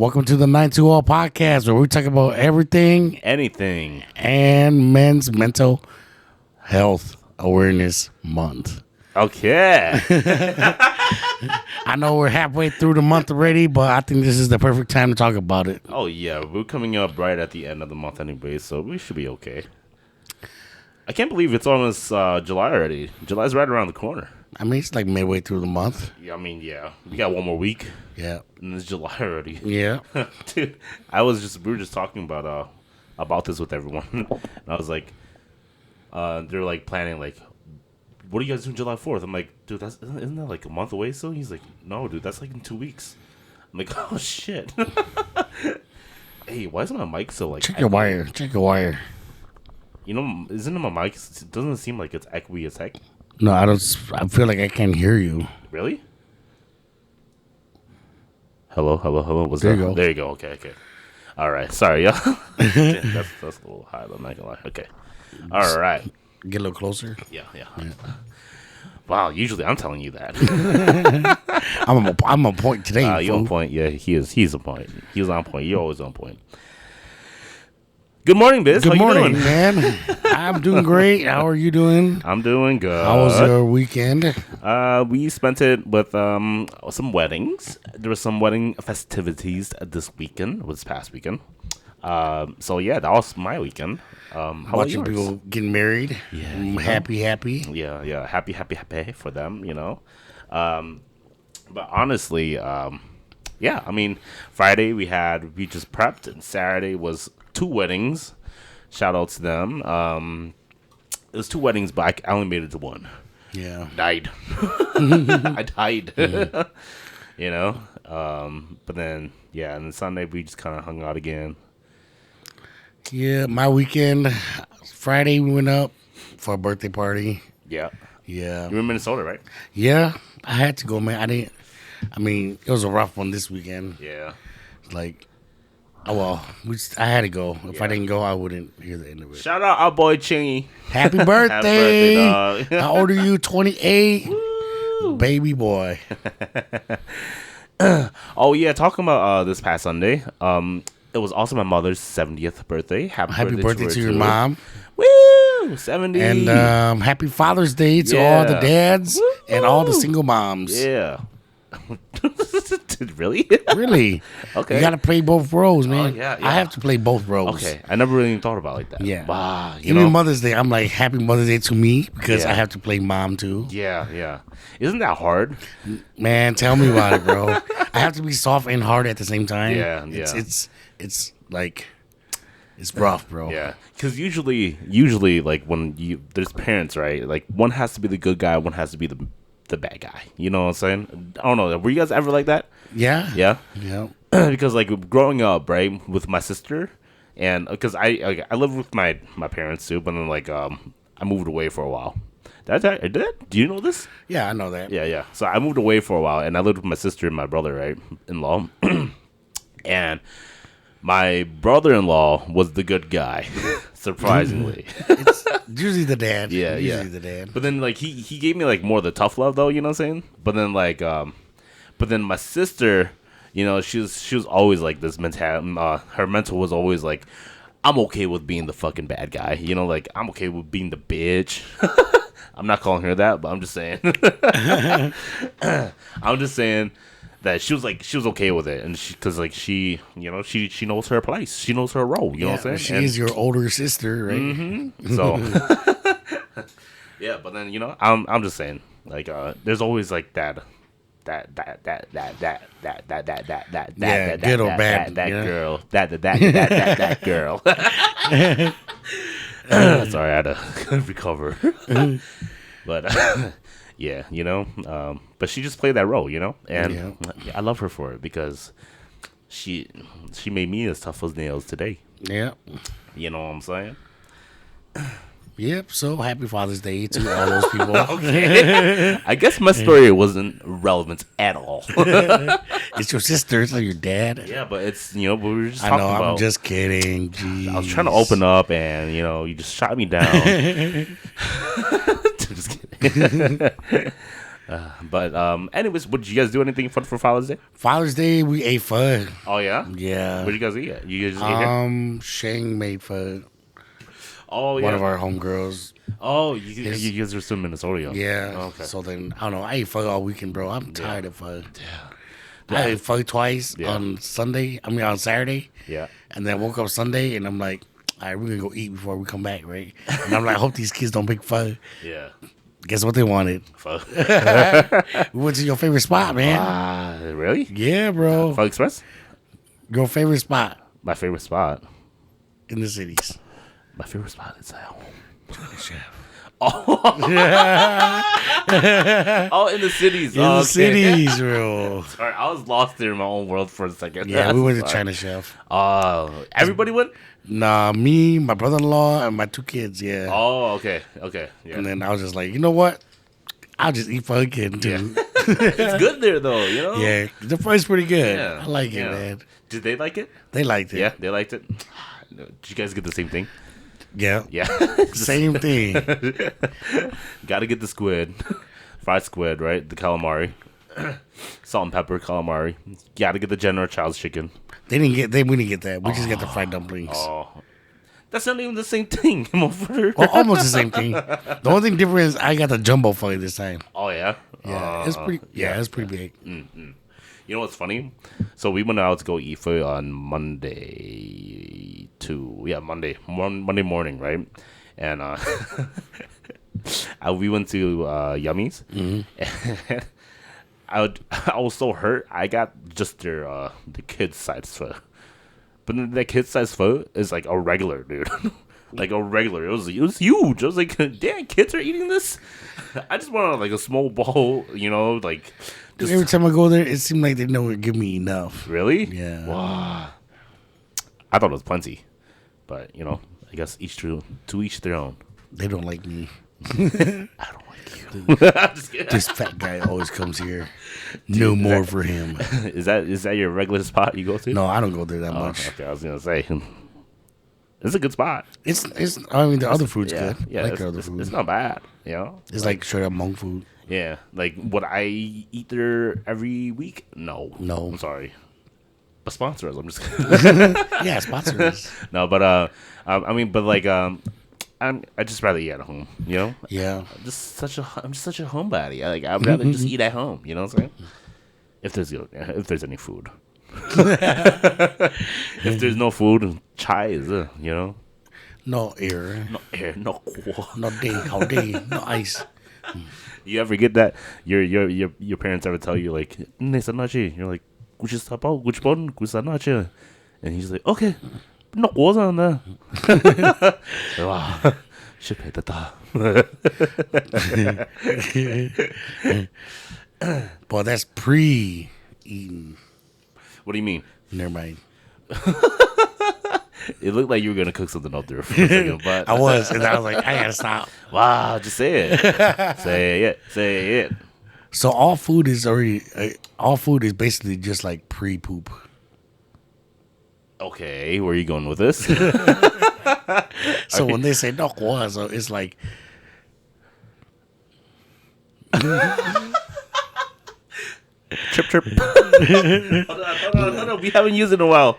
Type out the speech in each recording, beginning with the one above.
Welcome to the 920 podcast where we talk about everything, anything, and Men's Mental Health Awareness Month. Okay. I know we're halfway through the month already, but I think this is the perfect time to talk about it. Oh, yeah. We're coming up right at the end of the month anyway, so we should be okay. I can't believe it's almost July already. July's right around the corner. I mean, it's like midway through the month. Yeah, I mean, yeah. We got one more week. Yeah. And it's July already. Yeah. Dude, we were just talking about this with everyone. And I was like, they're like planning, like, what are you guys doing July 4th? I'm like, dude, isn't that like a month away still? He's like, no, dude, that's like in 2 weeks. I'm like, oh, shit. Hey, why isn't my mic so like... Check your wire. Check your wire. You know, isn't my mic... Doesn't it seem like it's echoey as heck? No, I don't... I feel like I can't hear you. Really? Hello? What's there that? You go. There you go. Okay. All right. Sorry, yeah. that's a little high, I'm not gonna lie. Okay. All right. Get a little closer. Yeah. Wow, usually I'm telling you that. I'm on point today. You're on point. Yeah, he's on point. He was on point. You're always on point. Good morning, Biz. Good How morning, you doing? man. I'm doing great. How are you doing? I'm doing good. How was your weekend? We spent it with some weddings. There were some wedding festivities this past weekend. So yeah, that was my weekend. How Watching about yours? people getting married. Yeah, happy. Yeah, happy for them, you know. But honestly, yeah, I mean, Friday we just prepped, and Saturday was 2 weddings. Shout out to them. It was 2 weddings, but I only made it to 1. Yeah. Died. I died. You know? But then, yeah, and then Sunday we just kind of hung out again. Yeah, my weekend, Friday we went up for a birthday party. Yeah. Yeah. You were in Minnesota, right? Yeah, I had to go, man. It was a rough one this weekend. Yeah. Like, I had to go. If I Yeah. didn't go, I wouldn't hear the end of it. Shout out our boy Chingy. Happy birthday. Happy birthday, dog. How old are you? 28? Woo. Baby boy. Oh, yeah, talking about this past Sunday, it was also my mother's 70th birthday. Happy birthday to your mom. Woo! 70. And happy Father's Day to all the dads and all the single moms. Yeah. Really? Really? Okay. You got to play both roles, man. Yeah. I have to play both roles. Okay. I never really thought about it like that. Yeah. Wow. Even Mother's Day, I'm like, happy Mother's Day to me because Yeah. I have to play mom too. Yeah. Isn't that hard? Man, tell me about it, bro. I have to be soft and hard at the same time. Yeah. It's like, it's rough, bro. Yeah. Because usually, like when there's parents, right? Like one has to be the good guy, one has to be the bad guy. You know what I'm saying? I don't know. Were you guys ever like that? Yeah. Yeah. Yeah. Because like growing up, right, with my sister, and because I lived with my parents too, but then like I moved away for a while. Did I do that? Do you know this? Yeah, I know that. Yeah. So I moved away for a while, and I lived with my sister and my brother, right, in-law, and my brother-in-law was the good guy, surprisingly. It's usually the dad. Yeah. The dad. But then like he gave me like more of the tough love though, you know what I'm saying? But then like but then my sister, you know, she was always like this mental. Her mental was always like, I'm okay with being the fucking bad guy, you know, like I'm okay with being the bitch. I'm not calling her that, but I'm just saying. I'm just saying that she was okay with it, and because she knows her place, she knows her role, you know what I'm saying? She is your older sister, right? Mm-hmm. So yeah, but then I'm just saying, like there's always like that good or bad girl, that girl. Sorry, I had to recover. But yeah, but she just played that role, and I love her for it because she made me as tough as nails today. Yeah. You know what I'm saying? Yep. So happy Father's Day to all those people. Okay. I guess my story wasn't relevant at all. It's your sister, it's not your dad. Yeah, but it's we were just I talking know. about. I'm just kidding. Jeez. I was trying to open up, and you just shot me down. Just kidding. But anyways, what did you guys do anything fun for Father's Day? Father's Day, we ate pho. Oh yeah. Yeah. What did you guys eat? You guys just ate here? Xiong made pho. Oh yeah. One of our homegirls. Oh, you guys are still in Minnesota. Yeah. Oh, okay. So then, I don't know. I ate pho all weekend, bro. I'm tired of pho. Yeah. I ate pho twice on Saturday. Yeah. And then woke up Sunday, and I'm like, all right, we're going to go eat before we come back, right? And I'm like, I hope these kids don't pick pho. Yeah. Guess what they wanted? Pho. We went to your favorite spot, man. Really? Yeah, bro. Pho Express? Your favorite spot My favorite spot. in the cities. My favorite spot is Ayooo. Chef. Oh, in the cities. In the cities, bro. Sorry, I was lost there in my own world for a second. Yeah, we went to China Chef. Oh, everybody went? Nah, me, my brother-in-law, and my 2 kids, yeah. Oh, okay. Yeah. And then I was just like, you know what? I'll just eat pho again, too. It's good there, though, you know? Yeah, the pho's pretty good. Yeah. I like it, Yeah. man. Did they like it? They liked it. Yeah, they liked it. Did you guys get the same thing? Yeah. Yeah. Same thing. Gotta get the squid. Fried squid, right? The calamari. Salt and pepper calamari. Gotta get the General Child's chicken. We didn't get that. We just got the fried dumplings. Oh. That's not even the same thing, motherfucker. Well, almost the same thing. The only thing different is I got the jumbo pho this time. Oh, yeah? Yeah, it's pretty. Yeah, it's pretty big. You know what's funny? So we went out to go eat food on Monday Monday morning, right? And we went to Yummy's. Mm-hmm. I was so hurt. I got just their the kids size pho, but then that kids size pho is like a regular, dude. Like a regular. It was huge. I was like, damn, kids are eating this. I just wanted like a small bowl, you know, like. Just, Every time I go there, it seemed like they never give me enough. really? Yeah. Wow. I thought it was plenty, but you know, I guess to each their own. They don't like me. I don't like you. I'm just kidding. This fat guy always comes here. No more for him. Is that your regular spot you go to? No, I don't go there that much. Okay, I was gonna say. It's a good spot. It's. I mean, the other food's good. Yeah, I like it's, the other it's, food. it's not bad. You know, It's like straight up Hmong food. yeah. Like would I eat there every week? No. No. I'm sorry. But sponsor us. I'm just kidding. Yeah, sponsors. No, but I mean, but like I just rather eat at home. You know. Yeah. I'm just such a homebody. I'd rather just eat at home. You know what I'm saying? If there's any food. If there's no food, chai is you know. No air. No air, no cool. No day. How day. No ice. You ever get that? Your parents ever tell you like "Nesa noche"? You're like "Gucci sabao, Gucci bon, Gucci noche," and he's like "Okay, no was on there." Wow, should pay the da. Boy, that's pre-eating. What do you mean? Never mind. It looked like you were gonna cook something up there for a second, but I was, and I was like, I gotta stop. wow, just say it, say it. So all food is basically just like pre-poop. Okay, where are you going with this? So when they say no so it's like Trip. Hold on. We haven't used it in a while.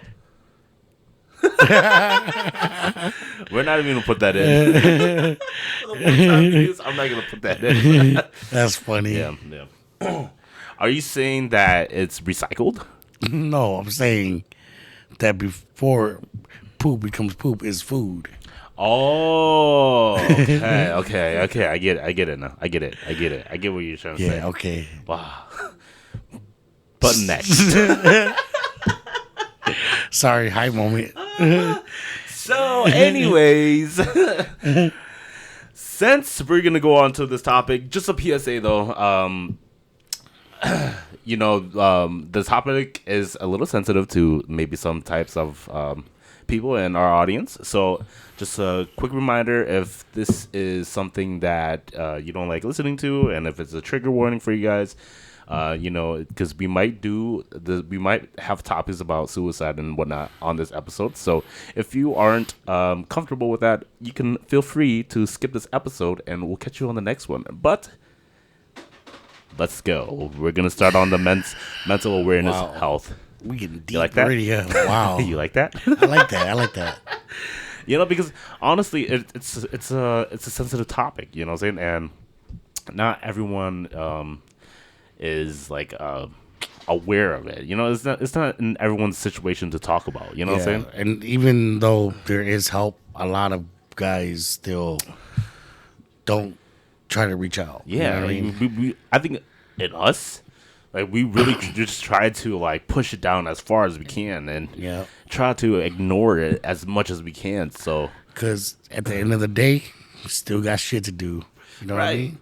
We're not even gonna put that in. I'm not gonna put that in. that's funny. Yeah. Are you saying that it's recycled? No, I'm saying that before poop becomes poop is food. Oh, okay. I get it now. I get it. I get what you're trying to say. Yeah, okay. Wow. But next. Sorry, high moment. So, anyways, since we're gonna go on to this topic, just a PSA though. The topic is a little sensitive to maybe some types of people in our audience. So, just a quick reminder: if this is something that you don't like listening to, and if it's a trigger warning for you guys. Because we might have topics about suicide and whatnot on this episode. So if you aren't comfortable with that, you can feel free to skip this episode and we'll catch you on the next one. But let's go. We're gonna start on the mental awareness Wow. health. We getting deep You like that? already. Wow. You like that? I like that. I like that. Because honestly, it's a sensitive topic. You know what I'm saying? And not everyone is like aware of it. It's not in everyone's situation to talk about. You know what I'm saying? And even though there is help, a lot of guys still don't try to reach out. You know Yeah, what I like, mean? I think in us, like we really just try to like push it down as far as we can and Yeah. try to ignore it as much as we can. So Because at the end of the day, we still got shit to do. You know what I mean?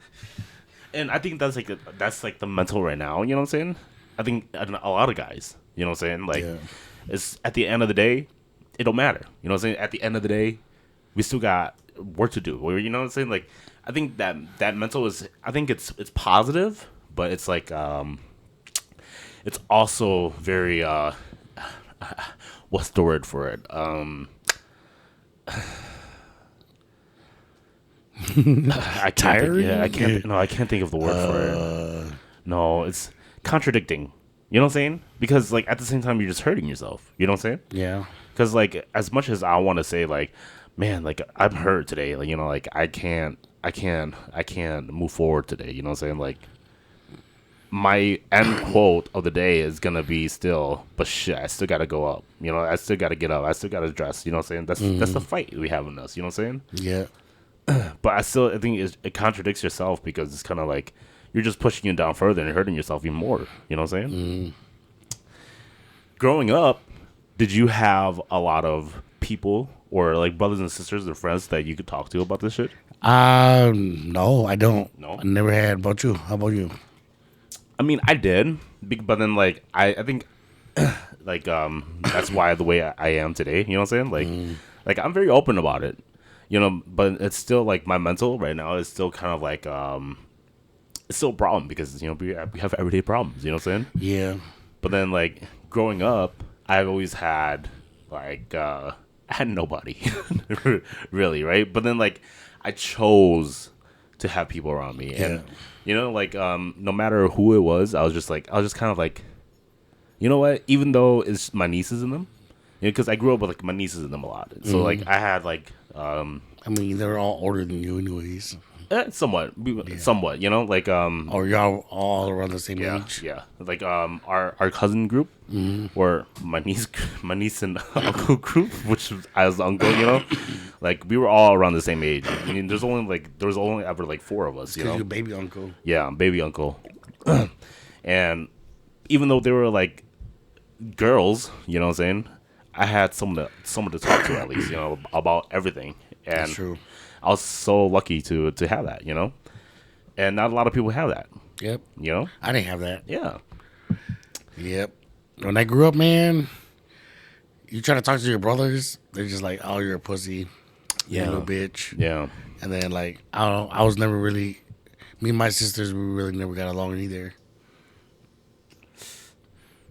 And I think that's like the mental right now. You know what I'm saying? I think a lot of guys. You know what I'm saying? Like, Yeah. it's at the end of the day, it don't matter. You know what I'm saying? At the end of the day, we still got work to do. You know what I'm saying? Like, I think that mental is. I think it's positive, but it's like it's also very what's the word for it? I can't Tired? think, yeah, I can't. No, I can't think of the word for it. No, it's contradicting. You know what I'm saying? Because like at the same time, you're just hurting yourself. You know what I'm saying? Yeah. Because like as much as I want to say like, man, like I'm hurt today. Like like I can't move forward today. You know what I'm saying? Like my end quote of the day is gonna be still, but shit, I still gotta go up. I still gotta get up. I still gotta dress. You know what I'm saying? That's the fight we have in us. You know what I'm saying? Yeah. But I think it contradicts yourself because it's kind of like you're just pushing you down further and hurting yourself even more. You know what I'm saying? Growing up, did you have a lot of people or like brothers and sisters and friends that you could talk to about this shit? No, I don't. No? I never had. About you? How about you? I mean, I did, but then like I think like that's why the way I am today. You know what I'm saying? Like I'm very open about it. But it's still like my mental right now is still kind of like it's still a problem because we have everyday problems. You know what I'm saying? Yeah. But then like growing up, I've always had like I had nobody really, right? But then like I chose to have people around me, and like no matter who it was, I was just kind of like, you know what? Even though it's my nieces in them, because I grew up with like my nieces in them a lot, so like I had like I mean, they're all older than you, anyways. somewhat, somewhat, like Or y'all all around the same age. yeah, like our cousin group or my niece and uncle group, which I was the uncle, like we were all around the same age. I mean, there was only ever like four of us, Because you're baby uncle. Yeah, I'm baby uncle, and even though they were like girls, you know what I'm saying, I had someone to talk to at least, about everything, and That's true. I was so lucky to have that, and not a lot of people have that, Yep. you know. I didn't have that. Yeah. Yep. When I grew up, man, you try to talk to your brothers, they're just like, "Oh, you're a pussy, you're a little bitch." Yeah. And then like I don't know, I was never really. Me and my sisters, we really never got along either.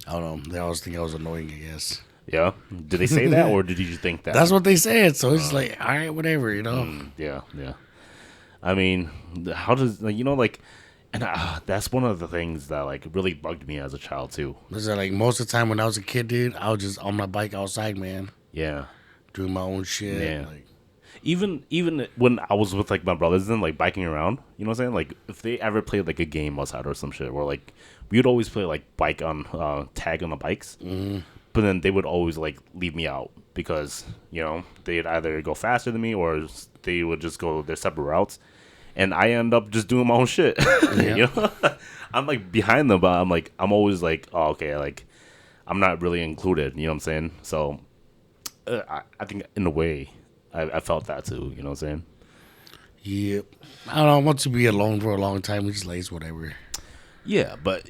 I don't know. They always think I was annoying, I guess. Yeah. Did they say that, or did you think that? That's what they said. So it's like, all right, whatever, Yeah. Yeah. I mean, how does like, and that's one of the things that like really bugged me as a child too. Because like most of the time when I was a kid, dude, I was just on my bike outside, man, Yeah. doing my own shit. Yeah. Like, Even when I was with like my brothers and like biking around, you know what I'm saying? Like if they ever played like a game outside or some shit, or like we would always play like bike on tag on the bikes, but then they would always like leave me out because they'd either go faster than me or they would just go their separate routes, and I end up just doing my own shit. Yeah. I'm like behind them, but I'm always like, oh, okay, like I'm not really included. You know what I'm saying? So I think in a way. I felt that too, you know what I'm saying? yep. I don't know. I want to be alone for a long time. We just lays whatever. Yeah, but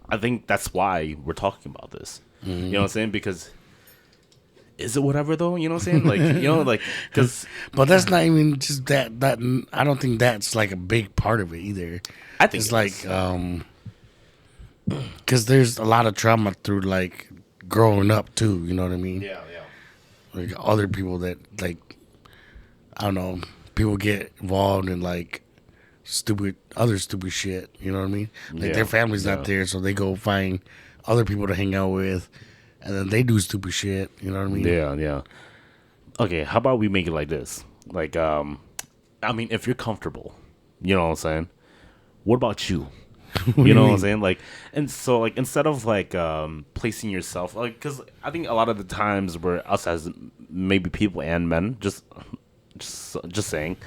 I think that's why we're talking about this. You know what I'm saying? Because is it whatever though? You know what I'm saying? Like like because But that's not even just that. That I don't think that's like a big part of it either. I think It's like because there's a lot of trauma through like growing up too. You know what I mean? yeah. Like other people that like I don't know. People get involved in like other stupid shit. You know what I mean? Like Yeah, their family's yeah. not there, so they go find other people to hang out with, and then they do stupid shit. You know what I mean? Yeah, yeah. Okay, how about we make it like this? Like, I mean, if you're comfortable, you know what I'm saying? What about you? What do You you know what I'm mean? saying? Like, and so like instead of like placing yourself like, because I think a lot of the times where us as maybe people and men, just saying,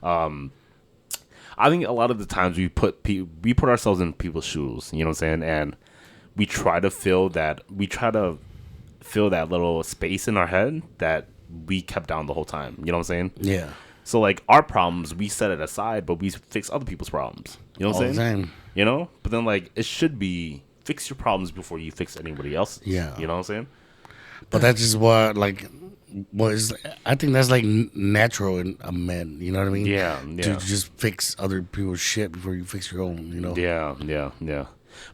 I think a lot of the times we put ourselves in people's shoes. You know what I'm saying? And we try to fill that little space in our head that we kept down the whole time. You know what I'm saying? Yeah, So like our problems, we set it aside, but we fix other people's problems. You know what all I'm the saying? time. You know? But then like it should be fix your problems before you fix anybody else's. Yeah. You know what I'm saying? But that's just what like was. I think that's like natural in a man. You know what I mean? Yeah, To yeah. just fix other people's shit before you fix your own. You know? Yeah, yeah, yeah.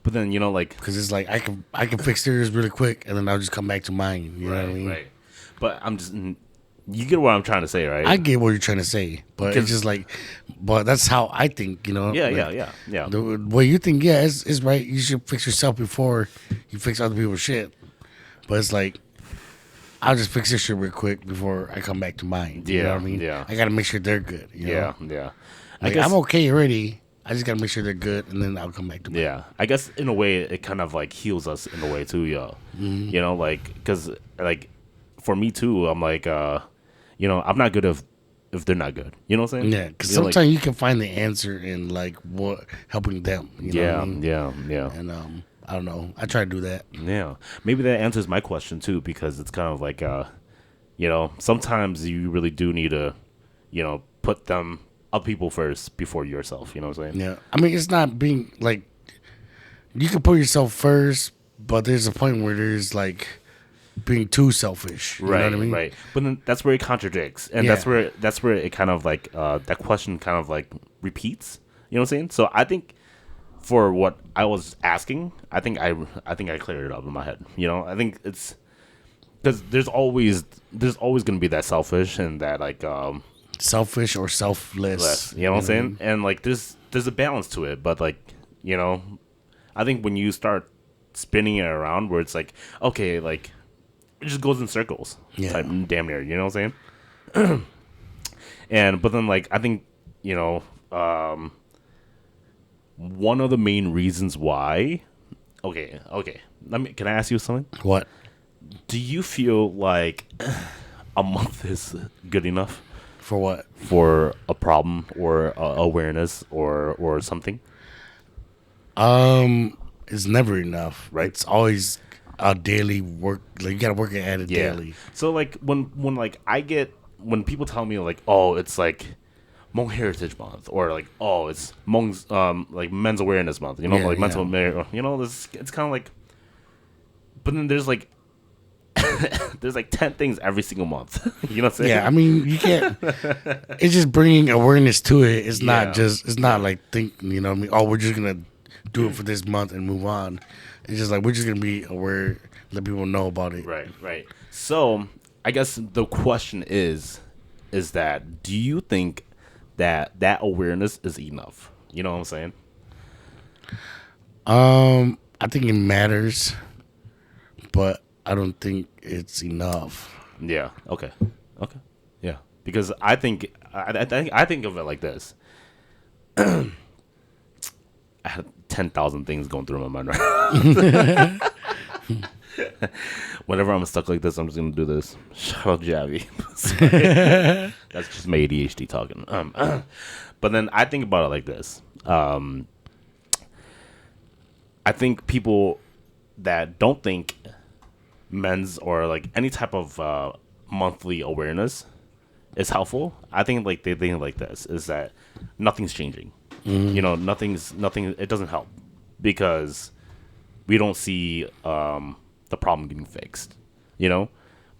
But then, you know, like Because it's like I can fix theirs really quick, and then I'll just come back to mine. You know what I mean? right. But I'm just you get what I'm trying to say, right? I get what you're trying to say, but it's just like, but that's how I think. You know? yeah, Like, yeah. The way you think, yeah, it's right. You should fix yourself before you fix other people's shit. But it's like, I'll just fix this shit real quick before I come back to mine. You know what I mean? Yeah. I gotta make sure they're good. You know? Yeah. I Like, guess I'm okay already. I just gotta make sure they're good, and then I'll come back to mine. Yeah, I guess in a way it kind of like heals us in a way too, yo. Mm-hmm. You know, like because like for me too, I'm like, you know, I'm not good if they're not good. You know what I'm saying? Yeah, because You know, like- sometimes you can find the answer in like what helping them. You know what I mean? yeah. And I don't know. I try to do that. Yeah, maybe that answers my question too, because it's kind of like, you know, sometimes you really do need to, you know, put them other people first before yourself. You know what I'm saying? Yeah, I mean, it's not being like you can put yourself first, but there's a point where there's like being too selfish. You know what I mean? Right. But then that's where it contradicts, and Yeah. that's where it kind of like that question kind of like repeats. You know what I'm saying? So I think for what I was asking, I think I cleared it up in my head. You know, I think it's because there's always gonna be that selfish and that like Selfish or selfless. less. You know what I'm saying? And like there's a balance to it, but like you know, I think when you start spinning it around, where it's like okay, like it just goes in circles, Yeah. type, damn near. You know what I'm saying? And but then like I think you know, one of the main reasons why. Okay. Can I ask you something? What? Do you feel like a month is good enough For what? for a problem or awareness or something? It's never enough. Right. It's always a daily work. Like you gotta work at it daily. So like when like when people tell me like oh it's like Hmong Heritage Month or like oh it's Hmong's like Men's Awareness Month, you know, Yeah, like mental yeah. you know it's kind of like, but then there's like there's like 10 things every single month. You know what I'm saying? Yeah, I mean you can't. It's just bringing awareness to it. It's Yeah. not just. It's not like thinking. You know what I mean? Oh, we're just gonna do it for this month and move on. It's just like we're just gonna be aware, let people know about it. Right. So I guess the question is that do you think that awareness is enough? You know what I'm saying? I think it matters, but I don't think it's enough. Yeah. Okay. Yeah. Because I think I think of it like this. I had 10,000 things going through my mind right now. Whenever I'm stuck like this, I'm just gonna do this. Shout out Javi. That's just my ADHD talking. But then I think about it like this. I think people that don't think men's or like any type of monthly awareness is helpful. I think like they think like this is that nothing's changing. You know, nothing. It doesn't help because we don't see the problem getting fixed. You know,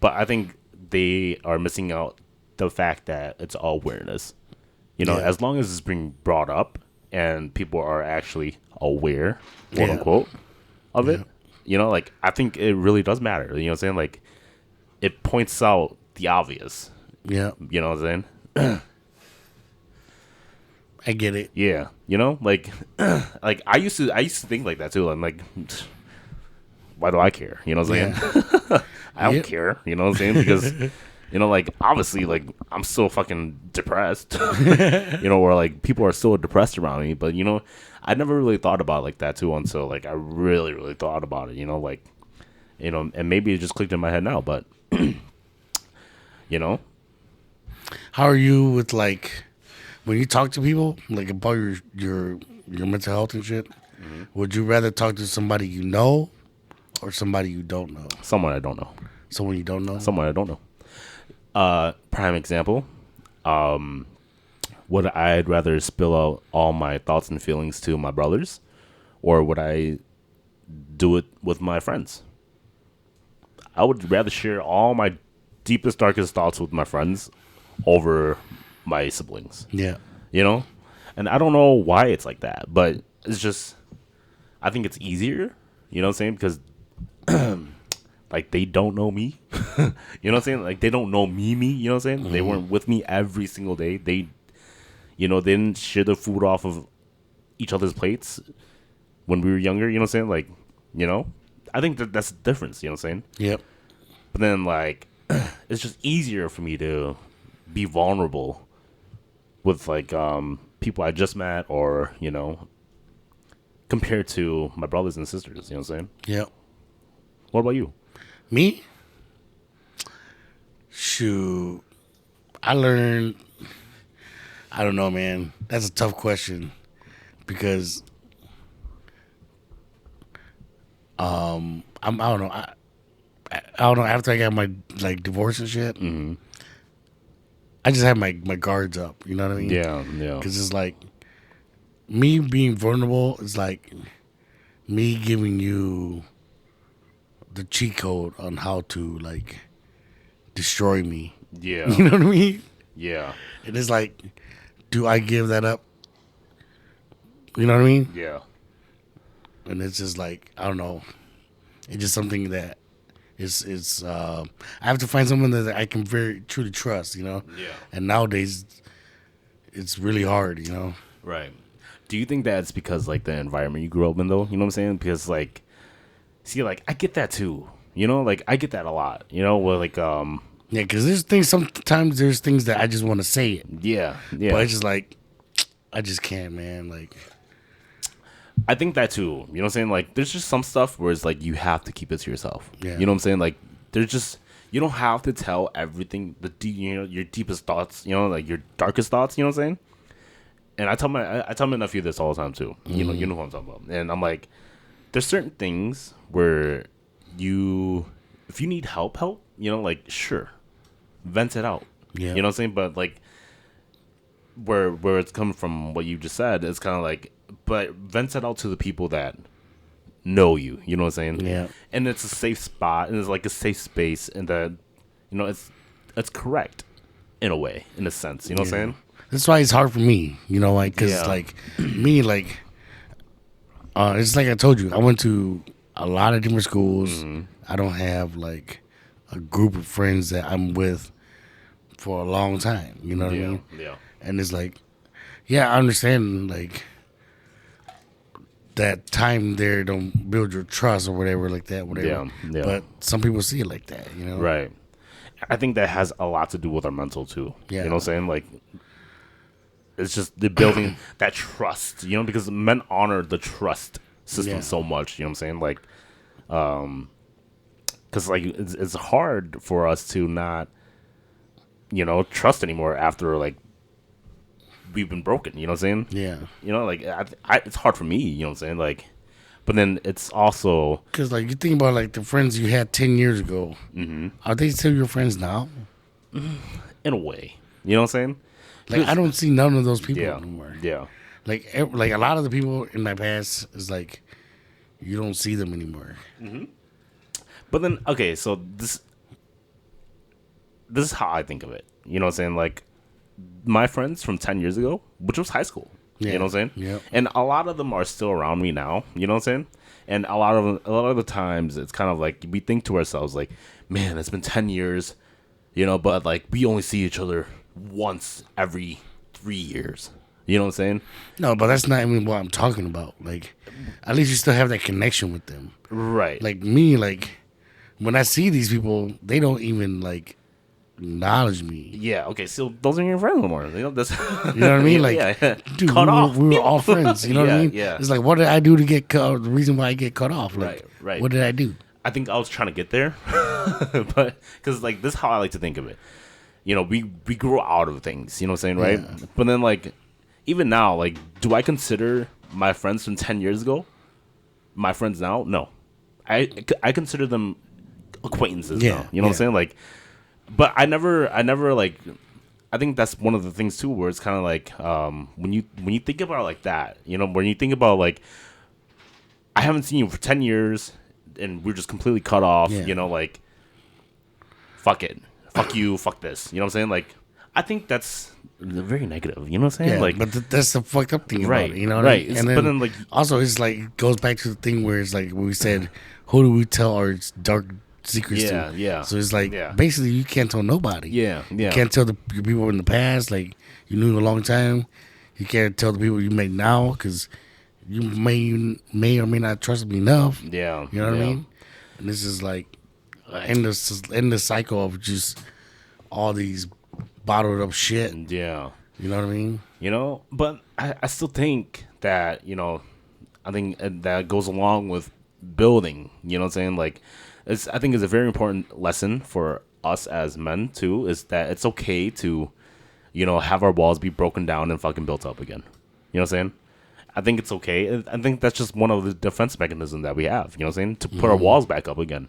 but I think they are missing out the fact that it's all awareness. You know, Yeah. as long as it's being brought up and people are actually aware, quote Yeah. unquote, of it. You know, like I think it really does matter. You know what I'm saying? Like it points out the obvious. Yeah, You know what I'm saying? I get it. Yeah, like like I used to think like that too. I'm like, why do I care? You know what I'm saying? I don't care. You know what I'm saying? Because like obviously, like I'm still fucking depressed. Or like people are still depressed around me. But I never really thought about it like that too until like I really, really thought about it. Like and maybe it just clicked in my head now. But How are you with like when you talk to people like about your mental health and shit? Would you rather talk to somebody you know or somebody you don't know? someone I don't know. Someone you don't know? Someone I don't know. Prime example. Would I'd rather spill out all my thoughts and feelings to my brothers, or would I do it with my friends? I would rather share all my deepest, darkest thoughts with my friends over my siblings. Yeah. And I don't know why it's like that, but it's just I think it's easier. You know what I'm saying? Because like they don't know me. You know what I'm saying? Like they don't know me. You know what I'm saying? They weren't with me every single day. They they didn't share the food off of each other's plates when we were younger. You know what I'm saying? Like, I think that's the difference. You know what I'm saying? Yep. But then like, it's just easier for me to be vulnerable with like people I just met, or compared to my brothers and sisters. You know what I'm saying? Yep. What about you? Me? Shoot. I learned. I don't know, man. That's a tough question because I don't know. I don't know. After I got my like divorce and shit, I just had my guards up. You know what I mean? Yeah, yeah. Because it's like me being vulnerable is like me giving you the cheat code on how to like destroy me. Yeah. You know what I mean? Yeah. And it's like, do I give that up? You know what I mean? Yeah. And it's just like, I don't know. It's just something that is I have to find someone that I can very truly trust, Yeah. And nowadays it's really hard, Right. Do you think that's because like the environment you grew up in though? You know what I'm saying? Because like, see, like I get that too. Like I get that a lot. Where like Yeah, because sometimes there's things that I just want to say it. Yeah. Yeah. But it's just like, I just can't, man. Like, I think that too. You know what I'm saying? Like, there's just some stuff where it's like you have to keep it to yourself. Yeah. You know what I'm saying? Like, there's just you don't have to tell everything. Your deepest thoughts. Like your darkest thoughts. You know what I'm saying? And I tell my nephew this all the time too. You know what I'm talking about. And I'm like, there's certain things where if you need help, like sure, vent it out. Yeah. You know what I'm saying? But like, where it's coming from, what you just said, it's kind of like, but vent it out to the people that know you. You know what I'm saying? Yeah. And it's a safe spot, and it's like a safe space, and that it's correct in a way, in a sense. You know what I'm saying? That's why it's hard for me, like, because like me, like, it's like I told you, I went to a lot of different schools. I don't have like a group of friends that I'm with for a long time. You know what I mean? Yeah. And it's like, yeah, I understand like that time there don't build your trust or whatever like that, whatever. Yeah. But some people see it like that, Right. I think that has a lot to do with our mental too. Yeah. You know what I'm saying? Like, it's just the building that trust, because men honor the trust system so much, you know what I'm saying? Like, because like it's hard for us to not, trust anymore after like we've been broken, you know what I'm saying? Yeah. Like it's hard for me, you know what I'm saying? Like, but then it's also because like you think about like the friends you had 10 years ago, are they still your friends now? In a way, you know what I'm saying? Like I don't see none of those people anymore. Yeah. Like a lot of the people in my past is like you don't see them anymore. But then okay, so this is how I think of it. You know what I'm saying? Like my friends from 10 years ago, which was high school. Yeah. You know what I'm saying? Yeah. And a lot of them are still around me now. You know what I'm saying? And a lot of the times it's kind of like we think to ourselves like, man, it's been 10 years, but like we only see each other once every 3 years. You know what I'm saying? No, but that's not even what I'm talking about. Like, at least you still have that connection with them. Right. Like me, like when I see these people, they don't even like acknowledge me. Yeah. Okay. So those are your friends no more. You know, that's, You know what I mean? Like, yeah. dude, Cut off. we were all friends. You know what I mean? Yeah. It's like, what did I do to get cut? The reason why I get cut off. Like, Right. What did I do? I think I was trying to get there, but because like this is how I like to think of it. You know, we grew out of things. You know what I'm saying, right? Yeah. But then like, even now, like, do I consider my friends from 10 years ago my friends now? No, I consider them acquaintances Yeah, now. You know what I'm saying? Like, but I never like. I think that's one of the things too, where it's kind of like when you think about it like that, you know, when you think about like I haven't seen you for 10 years and we're just completely cut off, Yeah. you know, like fuck it, fuck you, fuck this, you know what I'm saying? Like I think that's very negative, you know what I'm saying? Yeah, Like, but that's the fucked up thing right, about it. You know what right. I mean? It's, but then like also, it's like it goes back to the thing where it's like we said, who do we tell our dark secrets to? Yeah. So it's like Yeah. basically you can't tell nobody. Yeah. You can't tell the people in the past, like you knew a long time. You can't tell the people you met now because you may or may not trust them enough. Yeah. You know what I mean? And this is like end the cycle of just all these bottled up shit. Yeah. You know what I mean? You know, but I still think that, you know, I think that goes along with building, you know what I'm saying? Like, I think it's a very important lesson for us as men, too, is that it's okay to, you know, have our walls be broken down and fucking built up again. You know what I'm saying? I think it's okay. I think that's just one of the defense mechanisms that we have, you know what I'm saying? To put our walls back up again,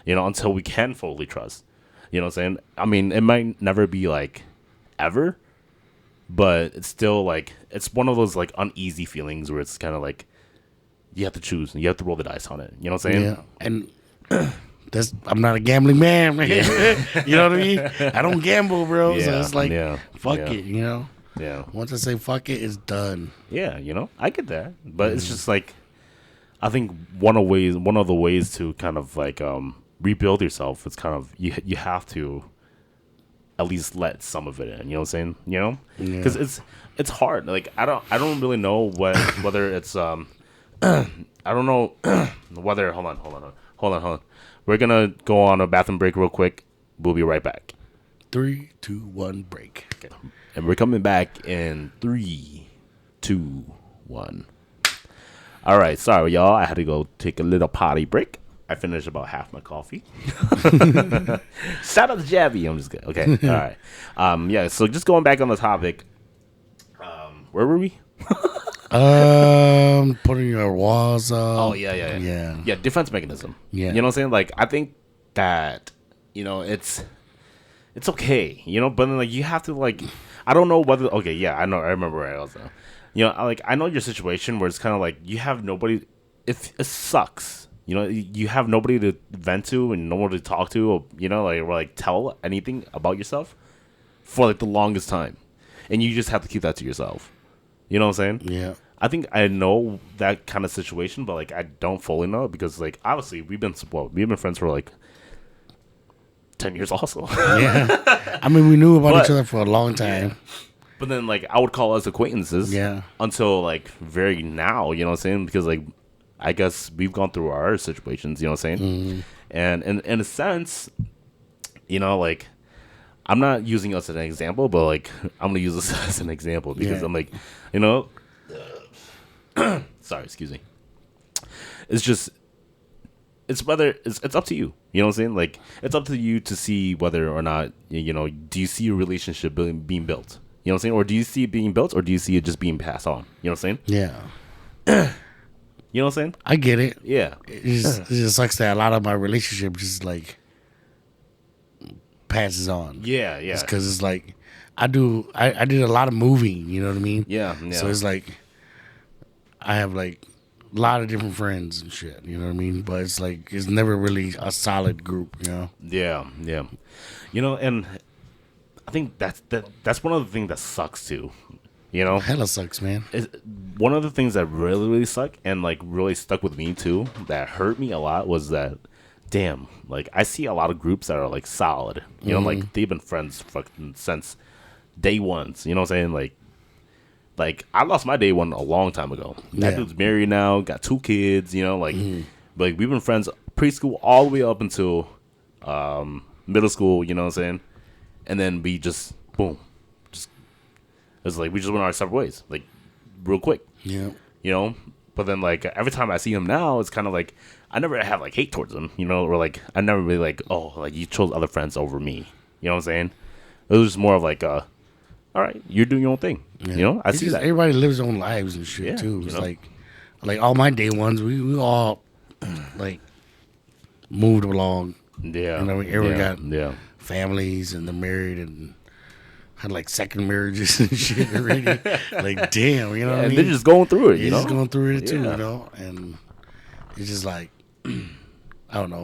you know, until we can fully trust. You know what I'm saying? I mean, it might never be like ever, but it's still like it's one of those like uneasy feelings where it's kind of like you have to choose and you have to roll the dice on it. You know what I'm saying? Yeah, and I'm not a gambling man, man. You know what I mean? I don't gamble, bro. So it's like, fuck it, you know. Yeah. Once I say fuck it, it's done. Yeah, you know, I get that, but it's just like I think one of the ways to kind of like rebuild yourself is kind of you have to at least let some of it in. You know what I'm saying? You know, because it's hard. Like I don't really know whether it's I don't know whether hold on. We're gonna go on a bathroom break real quick. We'll be right back. 3, 2, 1, break. Okay. And we're coming back in 3, 2, 1. All right, sorry y'all. I had to go take a little potty break. I finished about half my coffee. Shout out to Jabby. I'm just kidding. Okay. All right. Yeah. So just going back on the topic. Where were we? Putting your walls up. Oh yeah. Defense mechanism. Yeah. You know what I'm saying? Like I think that it's okay. You know, but then like you have to like I don't know whether okay yeah I remember where I was. You know, like I know your situation where it's kind of like you have nobody. It sucks. You know, you have nobody to vent to and no one to talk to, or, you know, like or like tell anything about yourself for like the longest time, and you just have to keep that to yourself. You know what I'm saying? Yeah. I think I know that kind of situation, but like I don't fully know it because like obviously we've been friends for like 10 years also. Yeah. I mean, we knew about each other for a long time. Yeah. But then like I would call us acquaintances. Yeah. Until like very now, you know what I'm saying? Because like I guess we've gone through our situations, you know what I'm saying? Mm-hmm. And in a sense, you know, like I'm not using us as an example, but like I'm gonna use this as an example because I'm like, you know, sorry, excuse me. It's just, it's up to you. You know what I'm saying? Like it's up to you to see whether or not you know. Do you see a relationship being built? You know what I'm saying? Or do you see it being built, or do you see it just being passed on? You know what I'm saying? Yeah. You know what I'm saying? I get it. Yeah. It just sucks that a lot of my relationship just like passes on. Yeah. It's because it's like I did a lot of moving. You know what I mean? Yeah. So it's like I have like a lot of different friends and shit. You know what I mean? But it's like it's never really a solid group. You know? Yeah. You know, and I think that's one of the things that sucks too. You know, hella sucks, man. One of the things that really suck and like really stuck with me too, that hurt me a lot, was that, damn, like I see a lot of groups that are like solid. You know, like they've been friends fucking since day ones. You know what I'm saying? Like like I lost my day one a long time ago. That dude's married now, got 2 kids. You know, like we've been friends preschool all the way up until middle school. You know what I'm saying? And then we just boom, just it's like we just went our separate ways, like real quick. Yeah. You know, but then like every time I see him now, it's kind of like I never have like hate towards him. You know, or like I never really like like you chose other friends over me. You know what I'm saying? It was just more of like all right, you're doing your own thing. Yeah. You know, I see that. Everybody lives their own lives and shit too. It's like all my day ones, we all like moved along. Yeah, you know, everyone got families and they're married and had like second marriages and shit already. Like damn, you know what I mean? They're just going through it. You're just going through it too, you know. And it's just like I don't know.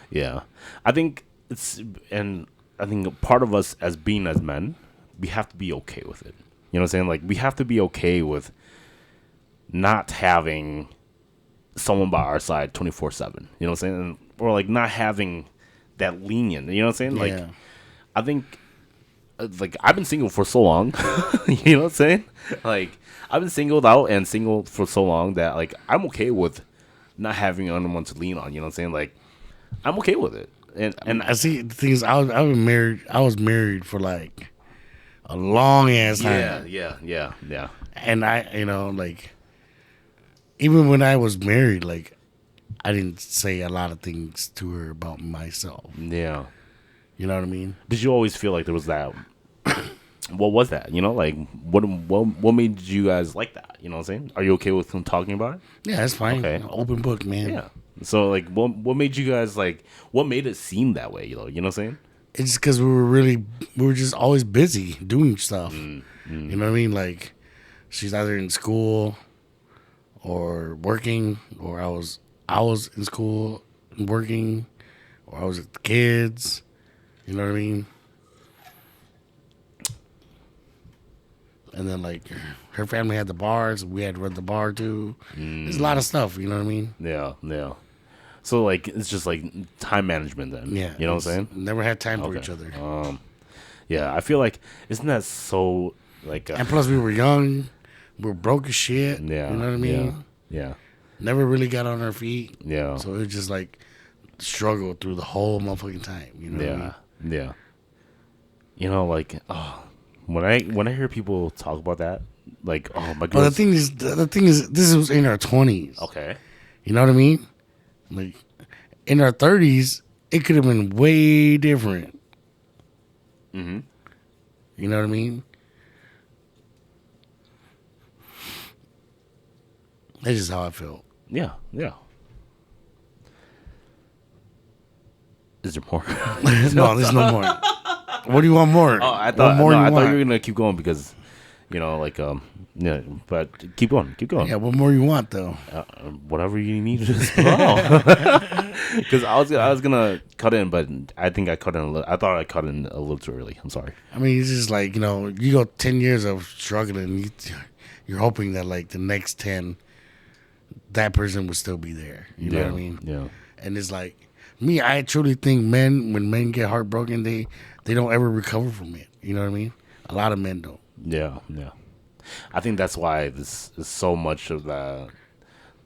Yeah, I think I think part of us as being as men, we have to be okay with it. You know what I'm saying? Like, we have to be okay with not having someone by our side 24/7. You know what I'm saying? Or, like, not having that lenient. You know what I'm saying? Like, I think, like, I've been single for so long. You know what I'm saying? Like, I've been singled out and single for so long that, like, I'm okay with not having anyone to lean on. You know what I'm saying? Like, I'm okay with it. And I see the things. I was married. I was married for like a long ass time. Yeah. And I, you know, like even when I was married, like I didn't say a lot of things to her about myself. Yeah. You know what I mean? Did you always feel like there was that? What was that? You know, like what made you guys like that? You know what I'm saying? Are you okay with him talking about it? Yeah, that's fine. Okay. Open book, man. Yeah. So like, what made you guys like? What made it seem that way? You know what I'm saying? It's just because we were just always busy doing stuff. You know what I mean? Like she's either in school or working, or I was in school and working, or I was with the kids. You know what I mean? And then like her family had the bars, we had to run the bar too. There's a lot of stuff. You know what I mean? Yeah. So like it's just like time management then. Yeah. You know what I'm saying? Never had time for each other. Yeah, I feel like isn't that so like and plus we were young, we were broke as shit. Yeah. You know what I mean? Yeah. Never really got on our feet. Yeah. So it was just like struggle through the whole motherfucking time. You know what I mean? Yeah. You know, like when I hear people talk about that, like my girl. But the thing is this was in our 20s. Okay. You know what I mean? Like in our 30s, it could have been way different. Mm-hmm. You know what I mean? That's just how I felt. Yeah. Is there more? No, there's no more. What do you want more? Oh, I thought you were gonna keep going because, you know, like yeah. But keep going. Yeah, what more you want though? Whatever you need to know. Because I was gonna cut in, but I think I cut in. I thought I cut in a little too early. I'm sorry. I mean, it's just like, you know, you go 10 years of struggling. You're hoping that like the next 10, that person would still be there. You know what I mean? Yeah. And it's like me. I truly think when men get heartbroken, they don't ever recover from it. You know what I mean? A lot of men don't. Yeah. I think that's why this is so much of the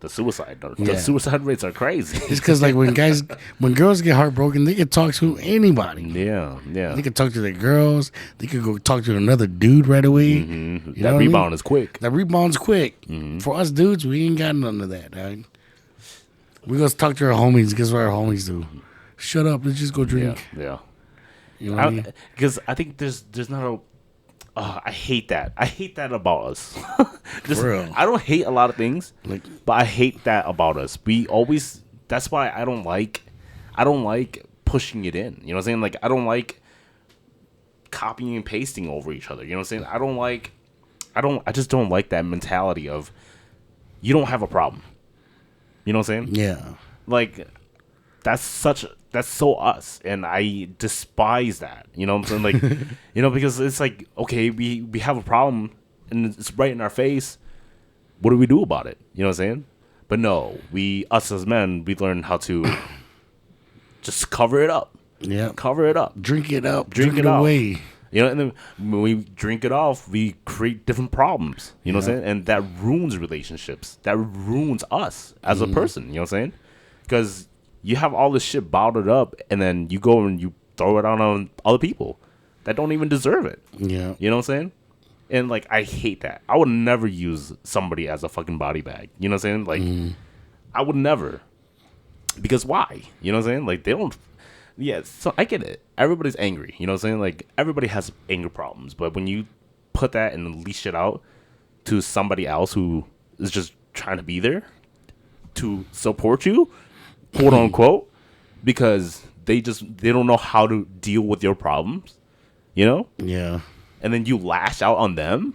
suicide. The suicide rates are crazy. It's because like when girls get heartbroken, they can talk to anybody. Yeah. They can talk to their girls. They could go talk to another dude right away. Mm-hmm. That rebound is quick. That rebound's quick. Mm-hmm. For us dudes, we ain't got none of that. Dog. We go talk to our homies. Guess what our homies do? Shut up. Let's just go drink. Yeah. You know what I mean? Because I think there's not a. I hate that. I hate that about us. For real. I don't hate a lot of things, like, but I hate that about us. We always. That's why I don't like pushing it in. You know what I'm saying? Like I don't like copying and pasting over each other. You know what I'm saying? I just don't like that mentality of you don't have a problem. You know what I'm saying? Yeah. Like that's so us, and I despise that. You know what I'm saying? Like, you know, because it's like, okay, we have a problem, and it's right in our face. What do we do about it? You know what I'm saying? But no, us as men, we learn how to just cover it up. Yeah. Cover it up. Drink it up. Drink it away. You know, and then when we drink it off, we create different problems. You know what I'm saying? And that ruins relationships. That ruins us as a person. You know what I'm saying? Because you have all this shit bottled up, and then you go and you throw it on other people that don't even deserve it. Yeah. You know what I'm saying? And, like, I hate that. I would never use somebody as a fucking body bag. You know what I'm saying? Like, I would never. Because why? You know what I'm saying? Like, they don't... Yeah, so I get it. Everybody's angry. You know what I'm saying? Like, everybody has anger problems. But when you put that and leash it out to somebody else who is just trying to be there to support you, quote unquote, because they don't know how to deal with your problems, you know? Yeah. And then you lash out on them,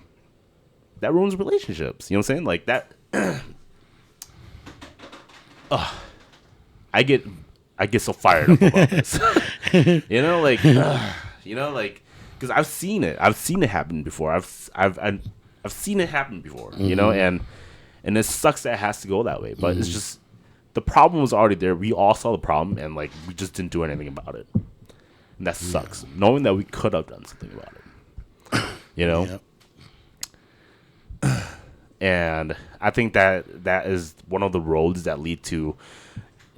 that ruins relationships. You know what I'm saying? Like, that... I get so fired up about this. You know, like, because I've seen it. I've seen it happen before. I've seen it happen before. You know, and it sucks that it has to go that way. But it's just the problem was already there. We all saw the problem, and like we just didn't do anything about it. And that sucks. Knowing that we could have done something about it. You know. Yep. And I think that is one of the roads that lead to,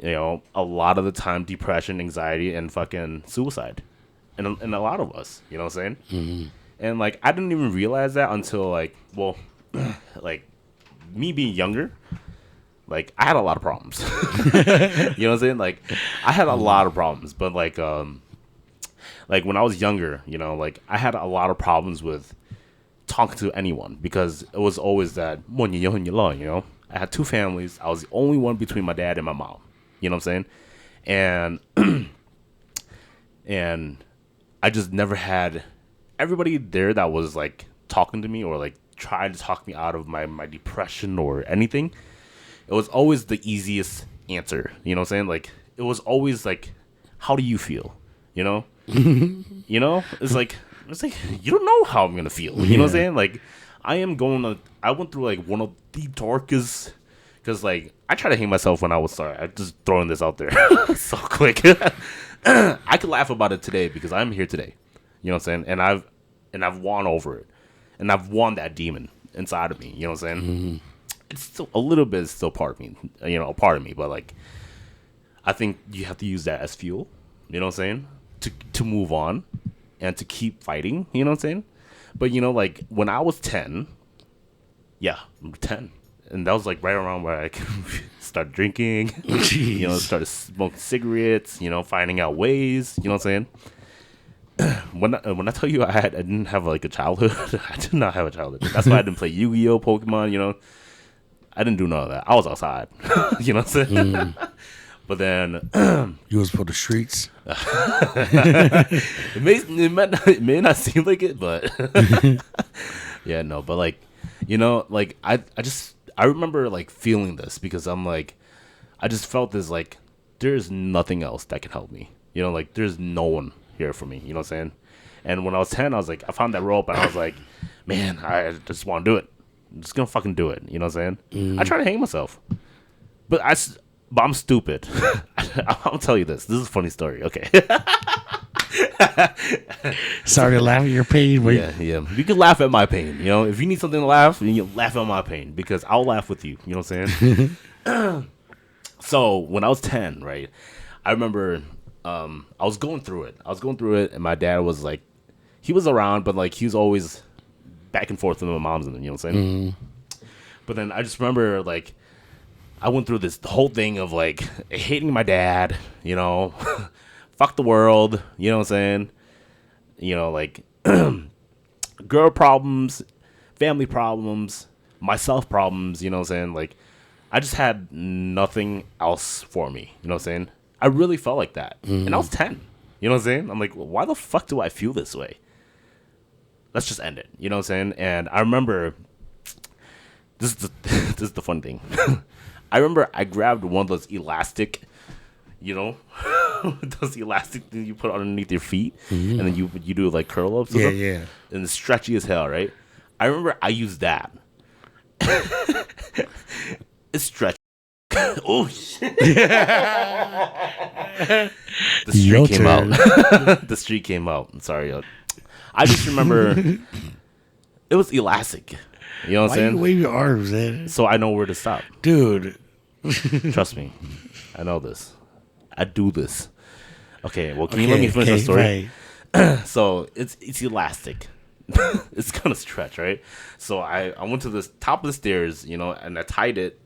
you know, a lot of the time depression, anxiety, and fucking suicide, and a lot of us, you know what I'm saying? And like I didn't even realize that until like, well, like me being younger, like I had a lot of problems. You know what I'm saying? Like I had a lot of problems, but like when I was younger, you know, like I had a lot of problems with talking to anyone because it was always that, you know, I had two families. I was the only one between my dad and my mom. You know what I'm saying? And I just never had everybody there that was like talking to me or like trying to talk me out of my depression or anything. It was always the easiest answer. You know what I'm saying? Like it was always like, how do you feel? You know? You know? It's like you don't know how I'm gonna feel. You know what I'm saying? Like I went through like one of the darkest. Because, like, I try to hate myself when I was sorry. I'm just throwing this out there so quick. I could laugh about it today because I'm here today. You know what I'm saying? And I've won over it. And I've won that demon inside of me. You know what I'm saying? It's still a little bit still part of me. You know, a part of me. But, like, I think you have to use that as fuel. You know what I'm saying? To move on and to keep fighting. You know what I'm saying? But, you know, like, when I was 10, yeah, I'm 10. And that was like right around where I started drinking, you know, started smoking cigarettes, you know, finding out ways, you know what I'm saying? When I tell you I didn't have like a childhood, I did not have a childhood. That's why I didn't play Yu-Gi-Oh, Pokemon, you know. I didn't do none of that. I was outside, you know what I'm saying? But then you was for the streets. it may not seem like it, but yeah, no, but like, you know, like I remember like feeling this because I'm like, I just felt this like, there's nothing else that can help me. You know, like there's no one here for me. You know what I'm saying? And when I was 10, I was like, I found that rope and I was like, man, I just want to do it. I'm just gonna fucking do it. You know what I'm saying? I try to hang myself, but I'm stupid. I'll tell you this. This is a funny story. Okay. Sorry to laugh at your pain. But yeah. You can laugh at my pain. You know, if you need something to laugh, you can laugh at my pain because I'll laugh with you. You know what I'm saying? So when I was 10, right, I remember I was going through it, and my dad was like, he was around, but like he was always back and forth with my mom's and them. You know what I'm saying? But then I just remember like I went through this whole thing of like hating my dad. You know. Fuck the world, you know what I'm saying? You know, like, girl problems, family problems, myself problems, you know what I'm saying? Like, I just had nothing else for me, you know what I'm saying? I really felt like that. And I was 10, you know what I'm saying? I'm like, why the fuck do I feel this way? Let's just end it, you know what I'm saying? And I remember, this is the fun thing. I remember I grabbed one of those elastic, you know, those elastic things you put underneath your feet, and then you do like curl ups. Yeah. And it's stretchy as hell, right? I remember I used that. It's stretchy. Oh shit! The street came out. The street came out. I'm sorry. I just remember it was elastic. You know what I'm Why saying? you wave your arms, man? So I know where to stop. Dude. Trust me. I know this. I do this. Okay, well, can you let me finish the story? Right. So it's elastic. It's gonna stretch, right? So I went to the top of the stairs, you know, and I tied it.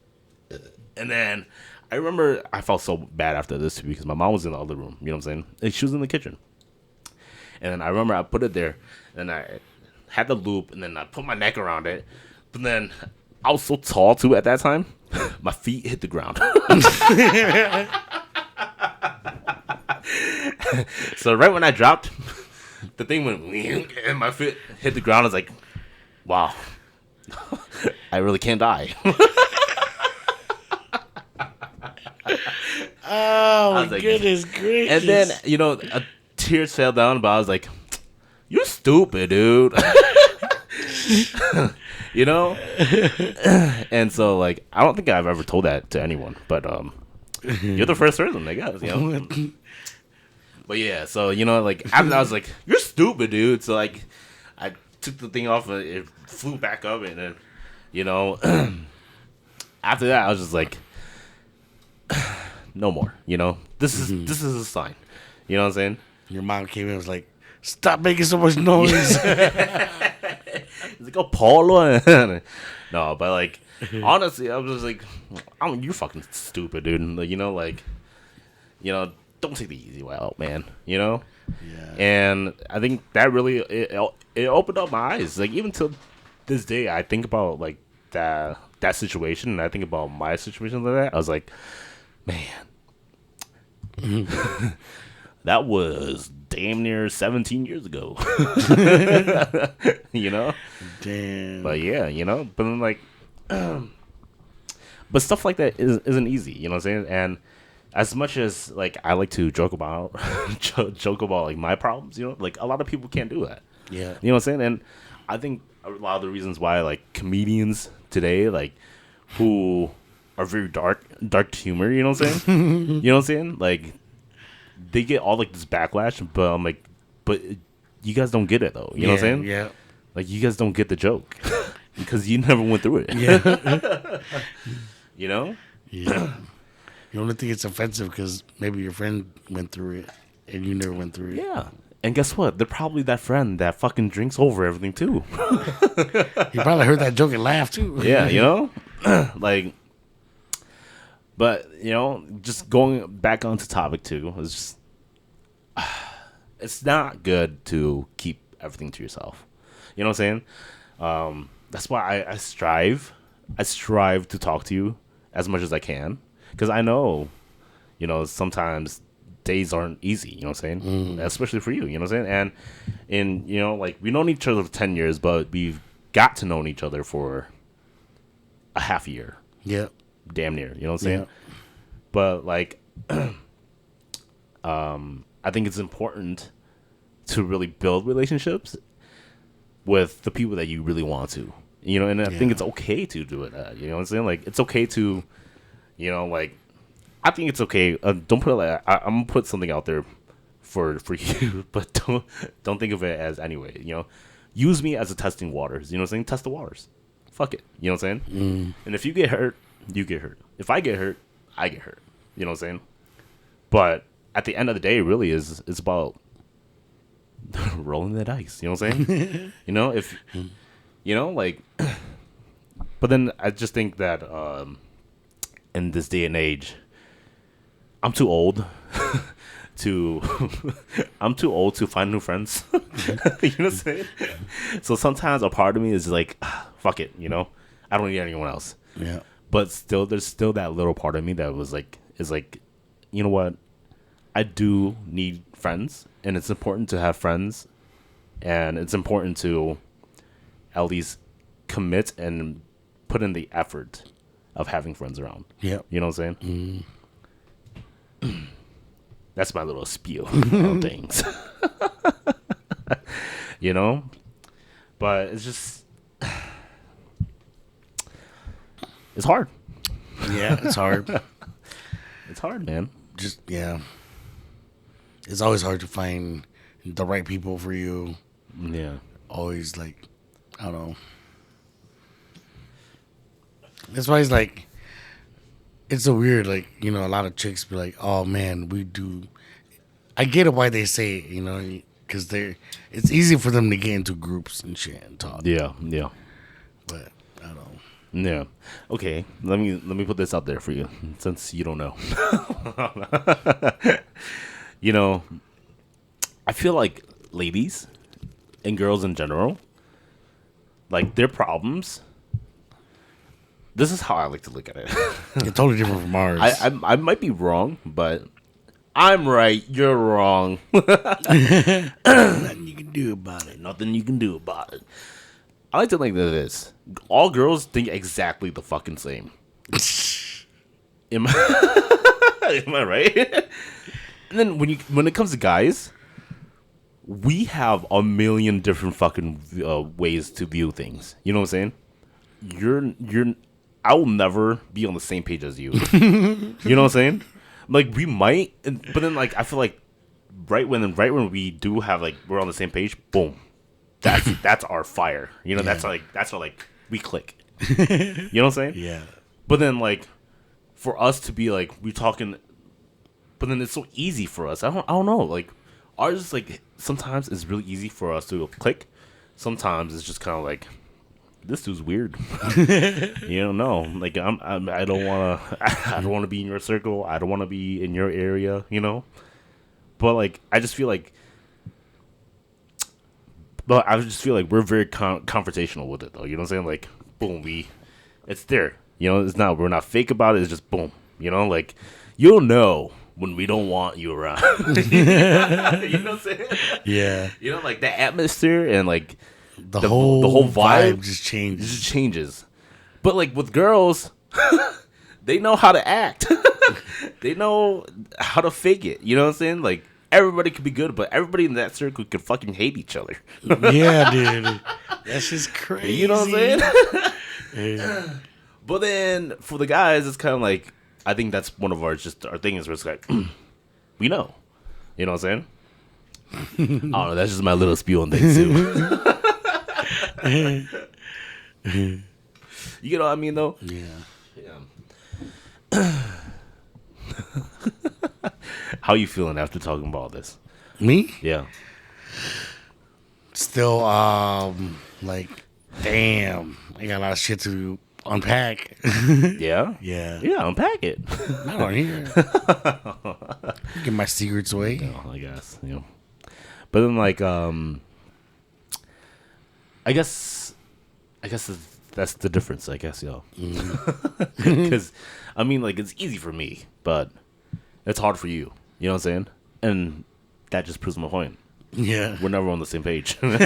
And then I remember I felt so bad after this too because my mom was in the other room. You know what I'm saying? And she was in the kitchen. And then I remember I put it there, and I had the loop, and then I put my neck around it. But then I was so tall too at that time, my feet hit the ground. So right when I dropped, the thing went and my foot hit the ground. I was like, wow, I really can't die. Oh, my like, goodness gracious. And then, you know, tears fell down, but I was like, you're stupid, dude. You know? And so, like, I don't think I've ever told that to anyone, but you're the first person, I guess, you know? But yeah, so, you know, like, after that, I was like, you're stupid, dude. So, like, I took the thing off, and it flew back up, and then, you know, after that, I was just like, no more, you know? This is a sign. You know what I'm saying? Your mom came in and was like, stop making so much noise. It's like, oh, Paulo. No, but, like, honestly, I was just like, you're fucking stupid, dude. Like, you know, don't take the easy way out, man. You know? Yeah. And I think that really, it opened up my eyes. Like, even till this day, I think about, like, that situation, and I think about my situation like that. I was like, man. That was damn near 17 years ago. You know? Damn. But yeah, you know? But then, like, but stuff like that isn't easy, you know what I'm saying? And as much as, like, I like to joke about, like, my problems, you know? Like, a lot of people can't do that. Yeah. You know what I'm saying? And I think a lot of the reasons why, like, comedians today, like, who are very dark humor, you know what I'm saying? You know what I'm saying? Like, they get all, like, this backlash, but I'm like, but you guys don't get it, though. You know what I'm saying? Yeah. Like, you guys don't get the joke because you never went through it. Yeah. You know? Yeah. You only think it's offensive because maybe your friend went through it and you never went through it. Yeah. And guess what? They're probably that friend that fucking drinks over everything, too. You probably heard that joke and laughed, too. Yeah, you know? Like, but, you know, just going back onto topic, too, it's just, it's not good to keep everything to yourself. You know what I'm saying? That's why I strive to talk to you as much as I can. Because I know, you know, sometimes days aren't easy, you know what I'm saying? Especially for you, you know what I'm saying? And, you know, like, we've known each other for 10 years, but we've got to know each other for a half a year. Yeah. Damn near, you know what I'm saying? Yeah. But, like, I think it's important to really build relationships with the people that you really want to. You know, and I think it's okay to do it. You know what I'm saying? Like, it's okay to, you know, like, I think it's okay. Don't put it like I'm gonna put something out there for you, but don't think of it as anyway. You know, use me as a testing waters. You know what I'm saying? Test the waters. Fuck it. You know what I'm saying? And if you get hurt, you get hurt. If I get hurt, I get hurt. You know what I'm saying? But at the end of the day, really it's about rolling the dice. You know what I'm saying? You know, if you know, like, but then I just think that in this day and age, I'm too old I'm too old to find new friends. You know what I'm saying? So sometimes a part of me is like, fuck it, you know, I don't need anyone else. Yeah. But still, there's still that little part of me that is like, you know what? I do need friends, and it's important to have friends, and it's important to at least commit and put in the effort of having friends around. Yeah. You know what I'm saying? That's my little spiel on things. You know? But it's just, it's hard. Yeah, it's hard. It's hard, man. Just, yeah. It's always hard to find the right people for you. Yeah. Always like, I don't know. That's why it's like, it's so weird. Like, a lot of chicks be like, "Oh man, we do." I get it why they say it, because it's easy for them to get into groups and shit and talk. Yeah. Yeah. But I don't know. Yeah. Okay. Let me put this out there for you, since you don't know. you know, I feel like ladies and girls in general, like their problems. This is how I like to look at it. It's totally different from ours. I might be wrong, but I'm right. You're wrong. Nothing you can do about it. Nothing you can do about it. I like to think that this. All girls think exactly the fucking same. Am am I right? And then when it comes to guys, we have a million different fucking ways to view things. You know what I'm saying? You're. I will never be on the same page as you. You know what I'm saying? Like we might, but then like I feel like right when we do have like we're on the same page, boom, that's our fire. That's our like we click. You know what I'm saying? Yeah. But then like for us to be like we talking, but then it's so easy for us. I don't know. Like ours is like sometimes it's really easy for us to click. Sometimes it's just kind of like. This dude's weird. You don't know. Like I don't want to. I don't want to be in your circle. I don't want to be in your area. But like I just feel like. But I just feel like we're very confrontational with it, though. You know what I'm saying? Like, boom, it's there. It's not. We're not fake about it. It's just boom. Like you'll know when we don't want you around. You know what I'm saying? Yeah. Like the atmosphere and like. The whole vibe just changes. It just changes. But like with girls, they know how to act. They know how to fake it. You know what I'm saying? Like everybody could be good, but everybody in that circle could fucking hate each other. Yeah, dude. That's just crazy. You know what I'm saying? Yeah. But then for the guys, it's kind of like I think that's one of our thing is where it's like we know. You know what I'm saying? I don't know. That's just my little spiel on things too. You know what I mean, though? Yeah. How you feeling after talking about all this? Me? Yeah. Still, like, damn, I got a lot of shit to unpack. Yeah? Yeah. Yeah, unpack it. Not on here. Get my secrets away. No, I guess. But then, like, I guess that's the difference, I guess, Because, I mean, like, it's easy for me, but it's hard for you. You know what I'm saying? And that just proves my point. Yeah. We're never on the same page. Like,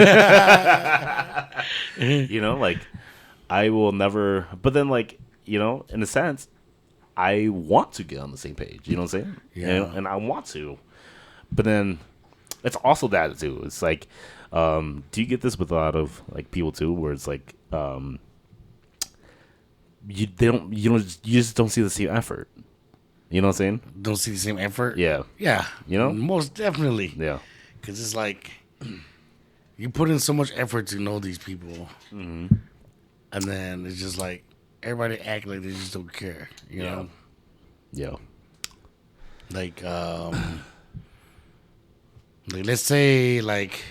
I will never... But then, like, in a sense, I want to get on the same page. You know what I'm saying? Yeah. And I want to. But then, it's also that, too. It's like... do you get this with a lot of like people too, where it's like you just don't see the same effort. You know what I'm saying? Don't see the same effort? Yeah. Yeah. Most definitely. Yeah. Because it's like you put in so much effort to know these people, and then it's just like everybody act like they just don't care. You know? Yeah. Like let's say like.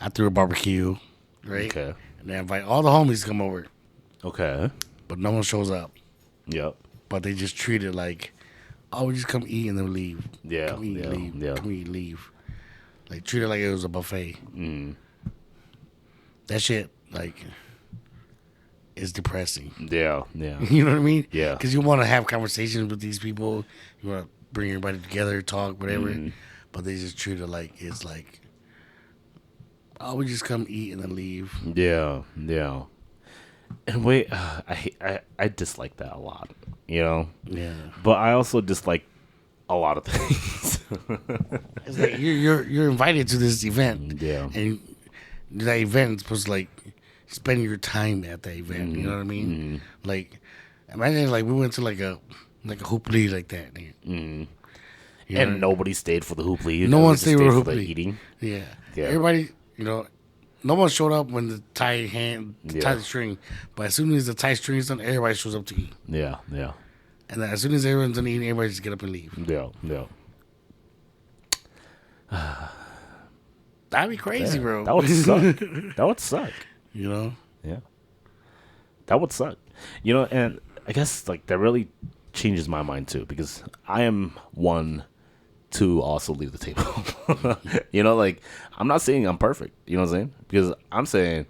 I threw a barbecue, right? Okay. And I invite all the homies to come over. Okay. But no one shows up. Yep. But they just treat it like, oh, we just come eat and then leave. Yeah. Come eat, leave. Yeah. Come eat, leave. Like, treat it like it was a buffet. That shit, like, is depressing. Yeah. Yeah. You know what I mean? Yeah. Because you want to have conversations with these people. You want to bring everybody together, talk, whatever. But they just treat it like it's like, oh, we just come eat and then leave. Yeah, yeah. And wait, I dislike that a lot, Yeah. But I also dislike a lot of things. It's like you're invited to this event. Yeah. And that event is supposed to like spend your time at that event. You know what I mean? Like, imagine like we went to like a hooply like that. And nobody stayed for the hooply. No one stayed for the the hooply. eating. Yeah. Yeah. Everybody, No one showed up when the tie the string, but as soon as the tie string is done, everybody shows up to eat. Yeah, yeah. And then as soon as everyone's done eating, everybody just get up and leave. Yeah, yeah. That'd be crazy, bro. That would suck. That would suck. You know? Yeah. That would suck. You know, and I guess like that really changes my mind too, because I am one to also leave the table. You know, like I'm not saying I'm perfect, you know what I'm saying? Because I'm saying,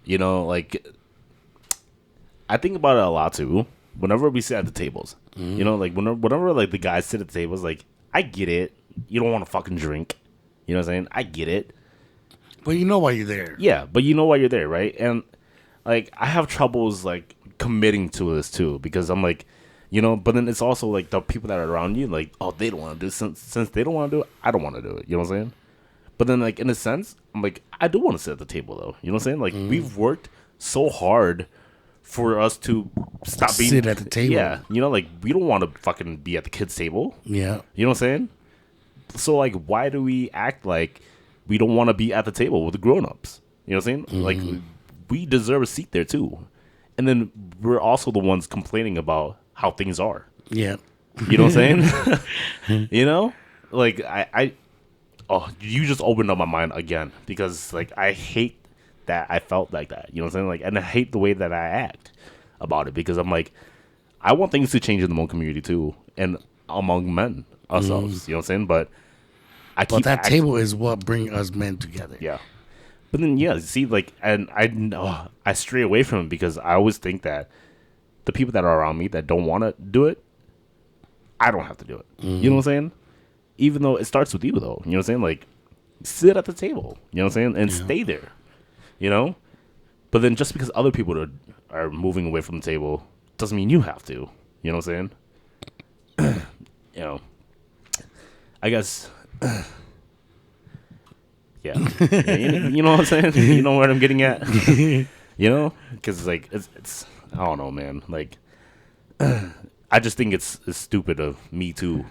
you know, like I think about it a lot too. Whenever we sit at the tables, you know, like whenever like the guys sit at the tables, like I get it. You don't want to fucking drink. You know what I'm saying? I get it. But you know why you're there. Yeah, but you know why you're there, right? And like I have troubles like committing to this too, because I'm like, you know, but then it's also like the people that are around you, like, oh, they don't want to do it. Since they don't want to do it, I don't want to do it. You know what I'm saying? But then like in a sense, I'm like, I do want to sit at the table though. You know what I'm saying? Like we've worked so hard for us to stop being sit at the table. Yeah, you know, like we don't want to fucking be at the kids' table. Yeah. You know what I'm saying? So like, why do we act like we don't want to be at the table with the grown-ups? You know what I'm saying? Like, we deserve a seat there too. And then we're also the ones complaining about how things are. Yeah. You know what I'm saying? You know? Like, oh, you just opened up my mind again, because like I hate that I felt like that. You know what I'm saying? Like, and I hate the way that I act about it, because I'm like, I want things to change in the Hmong community too, and among men ourselves. You know what I'm saying? But that table is what bring us men together. Yeah. But then, yeah, see, like, and I stray away from it, because I always think that the people that are around me that don't want to do it, I don't have to do it. You know what I'm saying? Even though it starts with you, though. You know what I'm saying? Like, sit at the table. You know what I'm saying? And stay there. You know? But then just because other people are moving away from the table doesn't mean you have to. You know what I'm saying? You know, I guess... Yeah. You know what I'm saying? You know what I'm getting at? You know? Because, like, it's I don't know, man. Like, I just think it's stupid of me to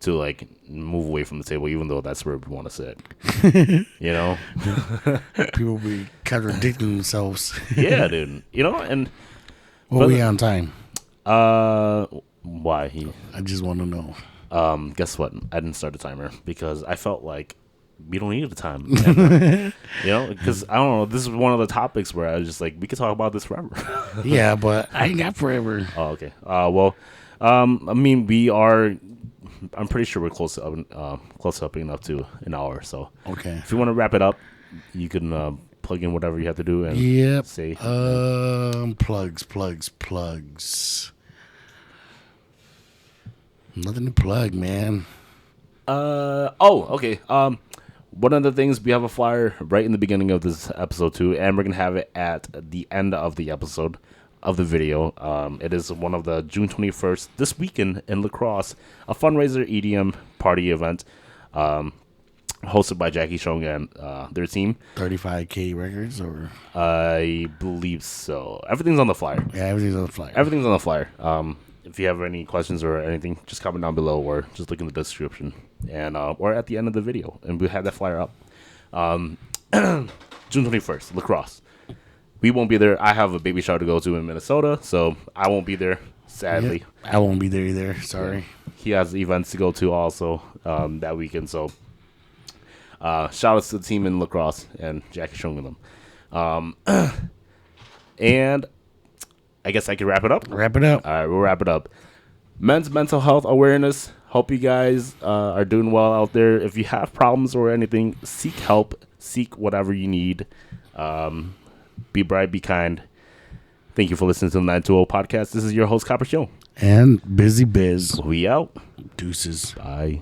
like, move away from the table, even though that's where we want to sit. You know? People be contradicting themselves. Yeah, dude. You know? And what we on time? Why? I just want to know. Guess what? I didn't start a timer because I felt like we don't need a time. And, you know, because I don't know. This is one of the topics where I was just like, we could talk about this forever. Yeah, but I ain't got forever. Oh, okay. Well, I mean, we are. I'm pretty sure we're close up enough to an hour. So, okay. If you want to wrap it up, you can plug in whatever you have to do and say. Plugs. Nothing to plug, man. Okay. One of the things, we have a flyer right in the beginning of this episode too, and we're gonna have it at the end of the episode of the video. It is one of the June 21st this weekend in La Crosse, a fundraiser EDM party event, hosted by Jackie Xiong and their team. 35K records, or I believe so. Everything's on the flyer. Yeah, everything's on the flyer. Everything's on the flyer. If you have any questions or anything, just comment down below or just look in the description, and or at the end of the video, and we'll have that flyer up. June 21st, La Crosse. We won't be there. I have a baby shower to go to in Minnesota, so I won't be there, sadly. Yep, I won't be there either. Sorry. Yeah. He has events to go to also that weekend, so shout outs to the team in La Crosse and Jackie Xiong and them. And I guess I can wrap it up. Wrap it up. All right, we'll wrap it up. Men's mental health awareness. Hope you guys are doing well out there. If you have problems or anything, seek help. Seek whatever you need. Be bright, be kind. Thank you for listening to the 920 podcast. This is your host, Chubbicheekp. And Bizzy Biz. We out. Deuces. Bye.